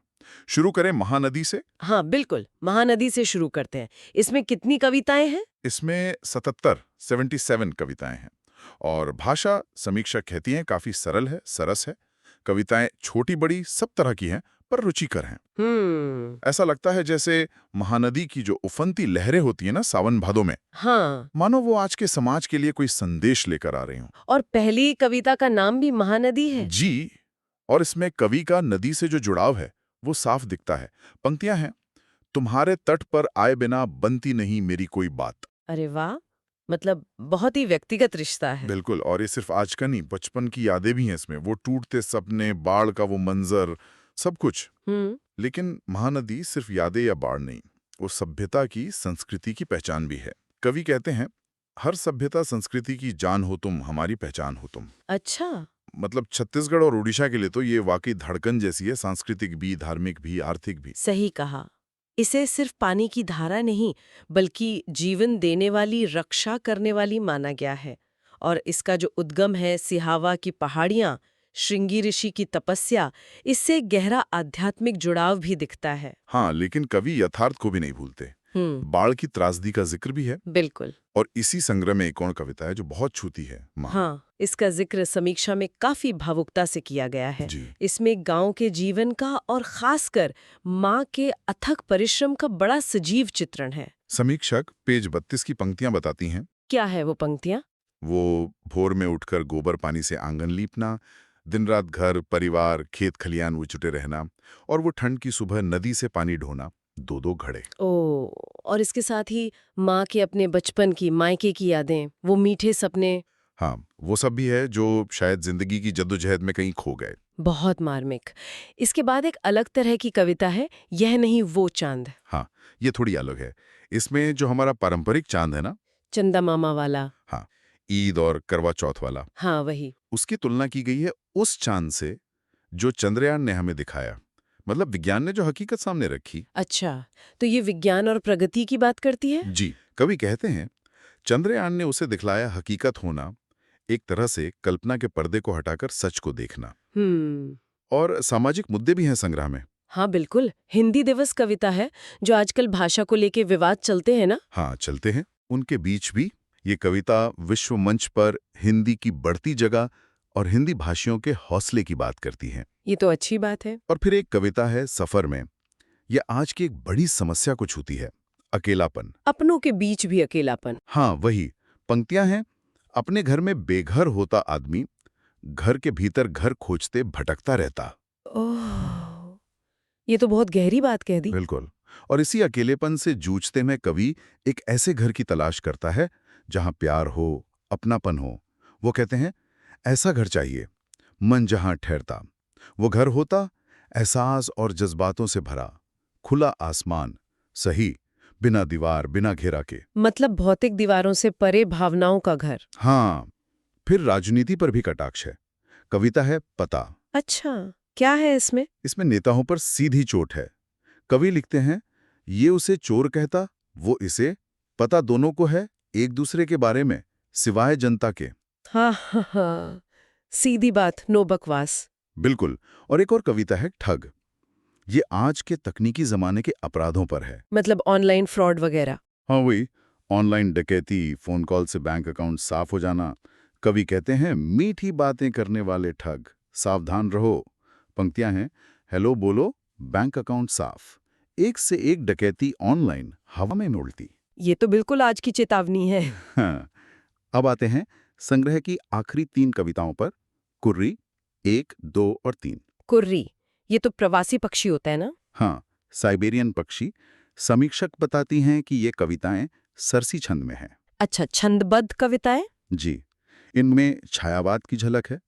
शुरू करें महानदी से। हाँ बिल्कुल, महानदी से शुरू करते हैं। इसमें कितनी कविताएं हैं? इसमें 77 कविताएं हैं, और भाषा समीक्षक कहती हैं काफी सरल है, सरस है। कविताएं छोटी बड़ी सब तरह की हैं, पर रुचिकर हैं। ऐसा लगता है जैसे महानदी की जो उफनती लहरें होती है ना सावन भादों में, हाँ, मानो वो आज के समाज के लिए कोई संदेश लेकर आ रही हूँ। और पहली कविता का नाम भी महानदी है। जी, और इसमें कवि का नदी से जो जुड़ाव है वो साफ दिखता है। पंक्तियां हैं, तुम्हारे तट पर आए बिना बनती नहीं मेरी कोई बात। अरे वाह, मतलब बहुत ही व्यक्तिगत रिश्ता है। बिल्कुल, और ये सिर्फ आज का नहीं, बचपन की यादें भी हैं इसमें। वो टूटते सपने, बाढ़ का वो मंजर, सब कुछ। हम्म। लेकिन महानदी सिर्फ यादें या बाढ़ नहीं, वो सभ्यता की, संस्कृति की पहचान भी है। कवि कहते हैं, हर सभ्यता संस्कृति की जान हो तुम, हमारी पहचान हो तुम। अच्छा। मतलब छत्तीसगढ़ और उड़ीसा के लिए तो ये वाकई धड़कन जैसी है, सांस्कृतिक भी, धार्मिक भी, आर्थिक भी। सही कहा। इसे सिर्फ पानी की धारा नहीं बल्कि जीवन देने वाली, रक्षा करने वाली माना गया है। और इसका जो उद्गम है, सिहावा की पहाड़ियां, श्रृंगी ऋषि की तपस्या, इससे गहरा आध्यात्मिक जुड़ाव भी दिखता है। हाँ, लेकिन कवि यथार्थ को भी नहीं भूलते। बाढ़ की त्रासदी का जिक्र भी है। बिल्कुल। और इसी संग्रह में एक और कविता है जो बहुत छूती है, माँ। हाँ, इसका जिक्र समीक्षा में काफी भावुकता से किया गया है। जी। इसमें गांव के जीवन का और खासकर माँ के अथक परिश्रम का बड़ा सजीव चित्रण है। समीक्षक पेज 32 की पंक्तियां बताती हैं। क्या है वो पंक्तियां? वो भोर में उठकर गोबर पानी से आंगन लीपना, दिन रात घर, परिवार, खेत खलियान में जुटे रहना, और वो ठंड की सुबह नदी से पानी ढोना, 2-2 घड़े। ओ, और इसके साथ ही माँ के अपने बचपन की, मायके की यादें, वो मीठे सपने। हाँ, वो सब भी है जो शायद जिंदगी की जद्दोजहद में कहीं खो गए। बहुत मार्मिक। इसके बाद एक अलग तरह की कविता है, यह नहीं वो चांद। हाँ, ये थोड़ी अलग है। इसमें जो हमारा पारंपरिक चांद है ना, चंदा मामा वाला। हाँ, ईद और करवा चौथ वाला, हाँ, वही। उसकी तुलना की गई है उस चांद से जो चंद्रयान ने हमें दिखाया। मतलब विज्ञान ने जो हकीकत सामने रखी। अच्छा, तो ये विज्ञान और प्रगति की बात करती है? जी, कवि कहते हैं, चंद्रयान ने उसे दिखलाया हकीकत होना, एक तरह से कल्पना के पर्दे को हटाकर सच को देखना। और सामाजिक मुद्दे भी हैं संग्रह में। हाँ बिल्कुल। हिंदी दिवस कविता है जो आजकल भाषा को लेके विवाद चलते हैं ना? हाँ, चलते हैं। उनके बीच भी ये कविता विश्व मंच पर हिंदी की बढ़ती जगह और हिंदी भाषियों के हौसले की बात करती है। ये तो अच्छी बात है। और फिर एक कविता है सफर में। यह आज की एक बड़ी समस्या को छूती है, अकेलापन। अपनों के बीच भी अकेलापन। हाँ, वही पंक्तियां हैं। अपने घर में बेघर होता आदमी, घर के भीतर घर खोजते भटकता रहता। ओह, ये तो बहुत गहरी बात कह दी। बिल्कुल। और इसी अकेलेपन से जूझते में कवि एक ऐसे घर की तलाश करता है जहां प्यार हो, अपनापन हो। वो कहते हैं, ऐसा घर चाहिए, मन जहां ठहरता। वो घर होता एहसास और जज्बातों से भरा, खुला आसमान, सही, बिना दीवार, बिना घेरा के। मतलब भौतिक दीवारों से परे भावनाओं का घर। हाँ, फिर राजनीति पर भी कटाक्ष है। कविता है पता। अच्छा, क्या है इसमें? इसमें नेताओं पर सीधी चोट है। कवि लिखते हैं, ये उसे चोर कहता, वो इसे, पता दोनों को है एक दूसरे के बारे में, सिवाय जनता के। हाँ हाँ हाँ, सीधी बात, नो बकवास। बिल्कुल। और एक और कविता है ठग। ये आज के तकनीकी जमाने के अपराधों पर है। मतलब ऑनलाइन फ्रॉड वगैरह। हाँ, वही ऑनलाइन डकैती, फोन कॉल से बैंक अकाउंट साफ हो जाना। कवि कहते हैं, मीठी बातें करने वाले ठग, सावधान रहो। पंक्तियां हैं, हेलो बोलो, बैंक अकाउंट साफ, एक से एक डकैती ऑनलाइन, हवा में उड़ती। ये तो बिल्कुल आज की चेतावनी है। हाँ। अब आते हैं संग्रह की आखिरी 3 कविताओं पर, कुर्री 1, 2 और 3। कुर्री, ये तो प्रवासी पक्षी होता है ना? हाँ, साइबेरियन पक्षी। समीक्षक बताती हैं कि ये कविताएं सरसी छंद में हैं। अच्छा, छंदबद्ध कविताएं? जी, इनमें छायावाद की झलक है,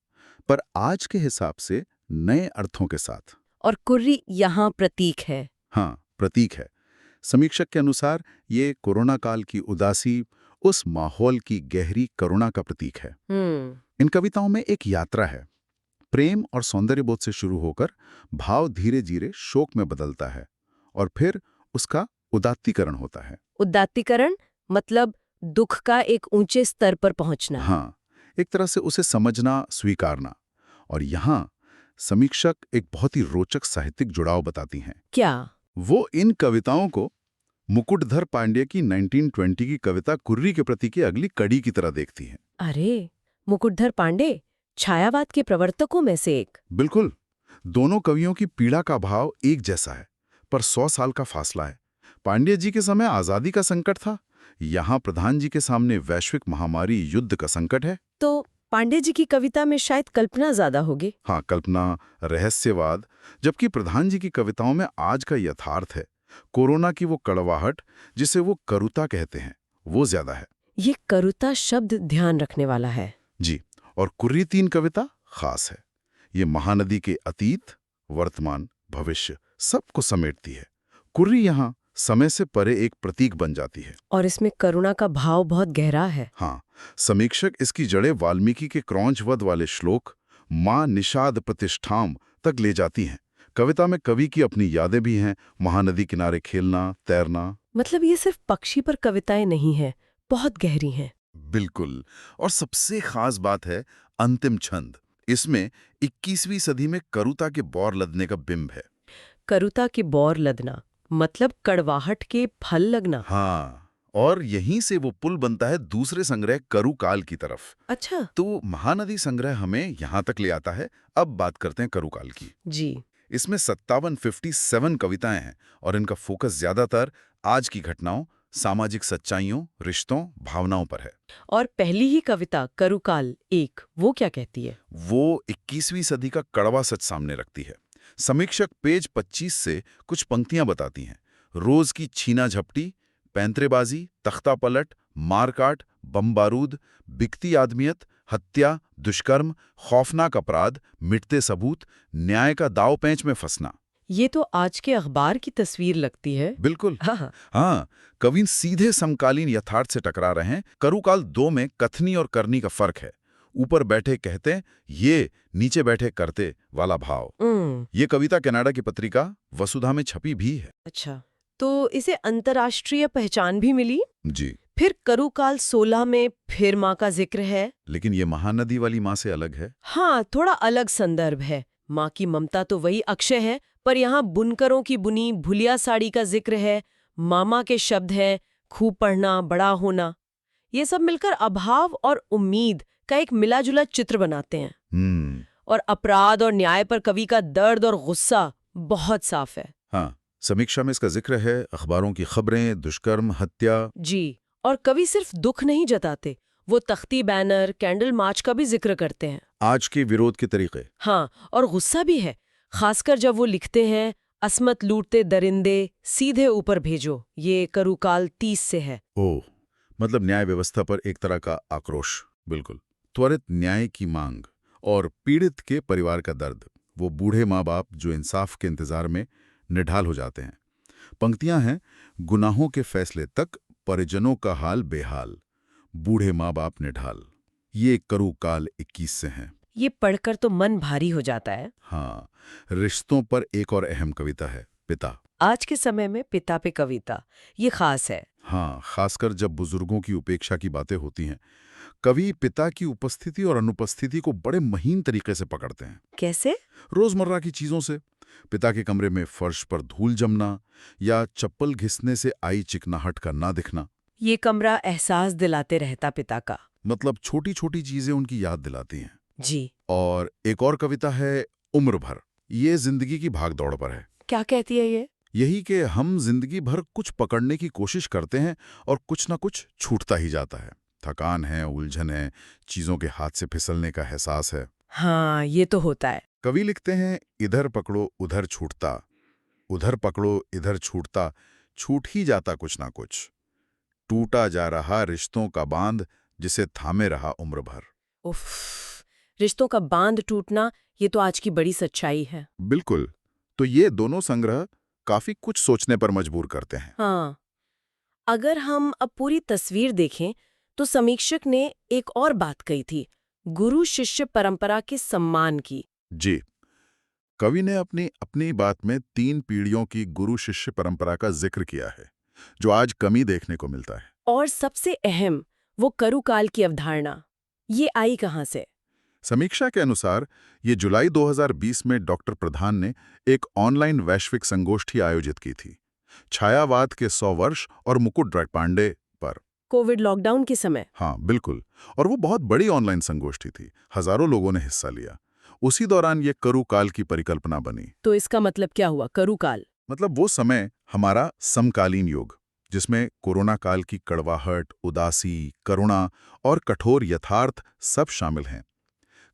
पर आज के हिसाब से नए अर्थों के साथ। और कुर्री यहाँ प्रतीक है। हाँ, प्रतीक है। समीक्षक के अनुसार ये कोरोना काल की उदासी, उस माहौल की गहरी करुणा का प्रतीक है। इन कविताओं में एक यात्रा है। प्रेम और सौंदर्यबोध से शुरू होकर भाव धीरे धीरे शोक में बदलता है और फिर उसका उदात्तीकरण होता है। उदात्तीकरण मतलब दुख का एक ऊंचे स्तर पर पहुंचना। हाँ, एक तरह से उसे समझना, स्वीकारना। और यहाँ समीक्षक एक बहुत ही रोचक साहित्यिक जुड़ाव बताती हैं। क्या? वो इन कविताओं को मुकुटधर पांड्ये की 1920 की कविता कुर्री के प्रति की अगली कड़ी की तरह देखती हैं। अरे, मुकुटधर पांडे छायावाद के प्रवर्तकों में से एक। बिल्कुल। दोनों कवियों की पीड़ा का भाव एक जैसा है, पर 100 साल का फासला है। पांड्ये जी के समय आजादी का संकट था, यहाँ प्रधान जी के सामने वैश्विक महामारी, युद्ध का संकट है। तो पांडे जी की कविता में शायद कल्पना ज्यादा होगी। हाँ, कल्पना, रहस्यवाद। जबकि प्रधान जी की कविताओं में आज का यथार्थ है। कोरोना की वो कड़वाहट, जिसे वो करुता कहते हैं, वो ज्यादा है। ये करुता शब्द ध्यान रखने वाला है। जी। और कुर्री 3 कविता खास है। ये महानदी के अतीत, वर्तमान, भविष्य सबको समेटती है। कुर्री यहाँ समय से परे एक प्रतीक बन जाती है। और इसमें करुणा का भाव बहुत गहरा है। हाँ, समीक्षक इसकी जड़ें वाल्मीकि के क्रौंच वध वाले श्लोक मां निषाद प्रतिष्ठाम तक ले जाती हैं। कविता में कवि की अपनी यादें भी हैं, महानदी किनारे खेलना, तैरना। मतलब ये सिर्फ पक्षी पर कविताएं नहीं हैं, बहुत गहरी हैं। बिल्कुल। और सबसे खास बात है अंतिम छंद। इसमें 21वीं सदी में करुता के बौर लदने का बिंब है। करुता की बौर लदना मतलब कड़वाहट के फल लगना। हाँ, और यहीं से वो पुल बनता है दूसरे संग्रह करुकाल की तरफ। अच्छा तो महानदी संग्रह हमें यहाँ तक ले आता है। अब बात करते हैं करुकाल की। जी। इसमें 57 कविताएं हैं और इनका फोकस ज्यादातर आज की घटनाओं, सामाजिक सच्चाइयों, रिश्तों, भावनाओं पर है। और पहली ही कविता करुकाल एक वो क्या कहती है? वो 21वीं सदी का कड़वा सच सामने रखती है। समीक्षक पेज 25 से कुछ पंक्तियां बताती हैं। रोज की छीना झपटी, पैंतरेबाजी, तख्ता पलट, मारकाट, बम बारूद, बिकती आदमियत, हत्या, दुष्कर्म, खौफनाक अपराध, मिटते सबूत, न्याय का दाव पेंच में फंसना। ये तो आज के अखबार की तस्वीर लगती है। बिल्कुल। हाँ। हाँ, कवि सीधे समकालीन यथार्थ से टकरा रहे हैं। करुकाल 2 में कथनी और करनी का फर्क है। ऊपर बैठे कहते ये, नीचे बैठे करते वाला भाव। ये कविता कनाडा की पत्रिका वसुधा में छपी भी है। अच्छा, तो इसे अंतर्राष्ट्रीय पहचान भी मिली। जी। फिर करुकाल 16 में फिर माँ का जिक्र है। लेकिन ये महानदी वाली माँ से अलग है। हाँ, थोड़ा अलग संदर्भ है। माँ की ममता तो वही अक्षय है, पर यहाँ बुनकरों की बुनी भुलिया साड़ी का जिक्र है। मामा के शब्द हैं, खूब पढ़ना, बड़ा होना। ये सब मिलकर अभाव और उम्मीद का एक मिला-जुला चित्र बनाते हैं। और अपराध और न्याय पर कवि का दर्द और गुस्सा बहुत साफ है। हाँ, समीक्षा में इसका जिक्र है। अखबारों की खबरें, दुष्कर्म, हत्या। जी, और कवि सिर्फ दुख नहीं जताते, वो तख्ती बैनर, कैंडल मार्च का भी जिक्र करते हैं। आज के विरोध के तरीके। हाँ, और गुस्सा भी है, खासकर जब वो लिखते हैं असमत लूटते दरिंदे सीधे ऊपर भेजो। ये करुकाल 30 से है। ओह, मतलब न्याय व्यवस्था पर एक तरह का आक्रोश। बिल्कुल। त्वरित न्याय की मांग और पीड़ित के परिवार का दर्द। वो बूढ़े माँ बाप जो इंसाफ के इंतजार में निढाल हो जाते हैं। पंक्तियां हैं, गुनाहों के फैसले तक परिजनों का हाल बेहाल, बूढ़े माँ बाप निढाल। ये करुकाल 21 से हैं। ये पढ़कर तो मन भारी हो जाता है। हाँ, रिश्तों पर एक और अहम कविता है, पिता। आज के समय में पिता पे कविता, ये खास है। हाँ, खासकर जब बुजुर्गों की उपेक्षा की बातें होती हैं। कवि पिता की उपस्थिति और अनुपस्थिति को बड़े महीन तरीके से पकड़ते हैं। कैसे? रोजमर्रा की चीजों से। पिता के कमरे में फर्श पर धूल जमना या चप्पल घिसने से आई चिकनाहट का ना दिखना। ये कमरा एहसास दिलाते रहता पिता का। मतलब छोटी छोटी चीजें उनकी याद दिलाती हैं। जी। और एक और कविता है उम्र भर। ये जिंदगी की भागदौड़ पर है। क्या कहती है ये? यही कि हम जिंदगी भर कुछ पकड़ने की कोशिश करते हैं और कुछ ना कुछ छूटता ही जाता है। थकान है, उलझन है, चीजों के हाथ से फिसलने का एहसास है। हाँ, ये तो होता है। कवि लिखते हैं, इधर पकड़ो उधर छूटता, उधर पकड़ो इधर छूटता, छूट ही जाता कुछ ना कुछ, टूटा जा रहा रिश्तों का बांध जिसे थामे रहा उम्र भर। उफ, रिश्तों का बांध टूटना, ये तो आज की बड़ी सच्चाई है। बिल्कुल। तो ये दोनों संग्रह काफी कुछ सोचने पर मजबूर करते हैं। हाँ, अगर हम अब पूरी तस्वीर देखें तो समीक्षक ने एक और बात कही थी, गुरु शिष्य परंपरा के सम्मान की। जी, कवि ने अपनी बात में 3 पीढ़ियों की गुरु शिष्य परंपरा का जिक्र किया है, जो आज कमी देखने को मिलता है। और सबसे अहम, वो करुकाल की अवधारणा, ये आई कहाँ से? समीक्षा के अनुसार ये जुलाई 2020 में डॉक्टर प्रधान ने एक ऑनलाइन वैश्विक संगोष्ठी आयोजित की थी, छायावाद के 100 वर्ष और मुकुट पांडे पर। कोविड लॉकडाउन के समय। हाँ, बिल्कुल। और वो बहुत बड़ी ऑनलाइन संगोष्ठी थी, हजारों लोगों ने हिस्सा लिया। उसी दौरान ये करुकाल की परिकल्पना बनी। तो इसका मतलब क्या हुआ, करुकाल? मतलब वो समय हमारा समकालीन युग, जिसमें कोरोना काल की कड़वाहट, उदासी, करुणा और कठोर यथार्थ सब शामिल हैं।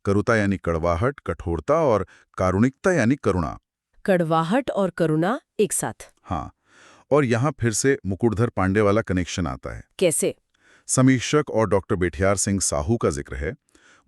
करुता यानी कड़वाहट, कठोरता, और कारुणिकता यानी करुणा। कड़वाहट और करुणा एक साथ। हाँ, और यहाँ फिर से मुकुटधर पांडे वाला कनेक्शन आता है। कैसे? समीक्षक और डॉक्टर बेठियार सिंह साहू का जिक्र है।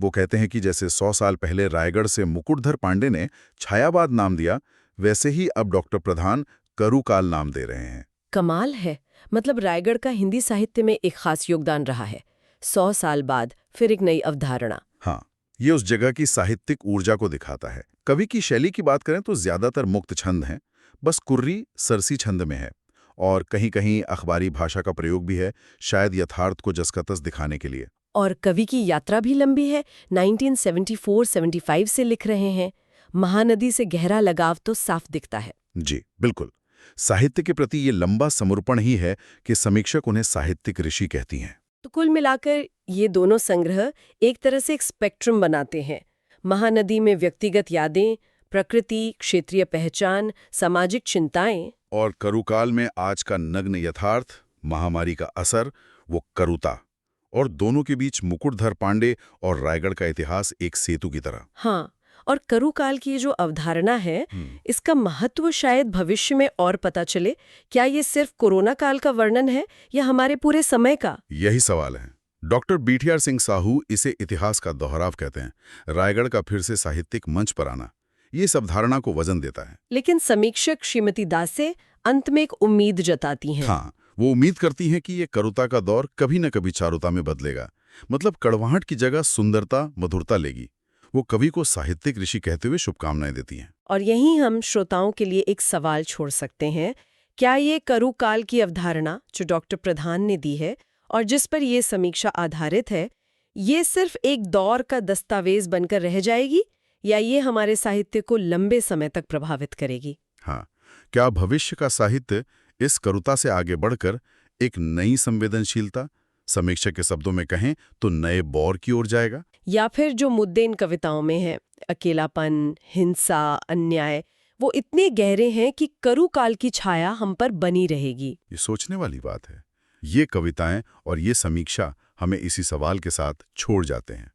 वो कहते हैं कि जैसे 100 साल पहले रायगढ़ से मुकुटधर पांडे ने छायावाद नाम दिया, वैसे ही अब डॉक्टर प्रधान करुकाल नाम दे रहे हैं। कमाल है। मतलब रायगढ़ का हिंदी साहित्य में एक खास योगदान रहा है। 100 साल बाद फिर एक नई अवधारणा। हाँ, ये उस जगह की साहित्यिक ऊर्जा को दिखाता है। कवि की शैली की बात करें तो ज्यादातर मुक्त छंद हैं, बस कुर्री सरसी छंद में है, और कहीं-कहीं अखबारी भाषा का प्रयोग भी है, शायद यथार्थ को जसकतस दिखाने के लिए। और कवि की यात्रा भी लंबी है। 1974-75 से लिख रहे हैं। महानदी से गहरा लगाव तो साफ दिखता है। जी, बिल्कुल। साहित्य के प्रति ये लंबा समर्पण ही है कि समीक्षक उन्हें साहित्यिक ऋषि कहती हैं। तो कुल मिलाकर ये दोनों संग्रह एक तरह से एक स्पेक्ट्रम बनाते हैं। महानदी में व्यक्तिगत यादें, प्रकृति, क्षेत्रीय पहचान, सामाजिक चिंताएं, और करुकाल में आज का नग्न यथार्थ, महामारी का असर, वो करुता, और दोनों के बीच मुकुटधर पांडे और रायगढ़ का इतिहास एक सेतु की तरह। हाँ, और करुकाल की ये जो अवधारणा है, इसका महत्व शायद भविष्य में और पता चले। क्या ये सिर्फ कोरोना काल का वर्णन है या हमारे पूरे समय का? यही सवाल है। डॉक्टर बीटीआर सिंह साहू इसे इतिहास का दोहराव कहते हैं, रायगढ़ का फिर से साहित्यिक मंच पर आना। ये इस अवधारणा को वजन देता है। लेकिन समीक्षक श्रीमती दासे अंत में एक उम्मीद जताती हैं। हाँ, वो उम्मीद करती हैं कि ये करुता का दौर कभी न कभी चारुता में बदलेगा। मतलब कड़वाहट की जगह सुंदरता, मधुरता लेगी। वो कवि को साहित्यिक ऋषि कहते हुए शुभकामनाएं देती हैं। और यहीं हम श्रोताओं के लिए एक सवाल छोड़ सकते हैं। क्या ये करुकाल की अवधारणा जो डॉक्टर प्रधान ने दी है और जिस पर ये समीक्षा आधारित है, ये सिर्फ एक दौर का दस्तावेज बनकर रह जाएगी या ये हमारे साहित्य को लंबे समय तक प्रभावित करेगी? हाँ, क्या भविष्य का साहित्य इस करुता से आगे बढ़कर एक नई संवेदनशीलता, समीक्षक के शब्दों में कहें तो नए बौर की ओर जाएगा? या फिर जो मुद्दे इन कविताओं में हैं, अकेलापन, हिंसा, अन्याय, वो इतने गहरे हैं कि करुकाल की छाया हम पर बनी रहेगी? ये सोचने वाली बात है। ये कविताएं और ये समीक्षा हमें इसी सवाल के साथ छोड़ जाते हैं।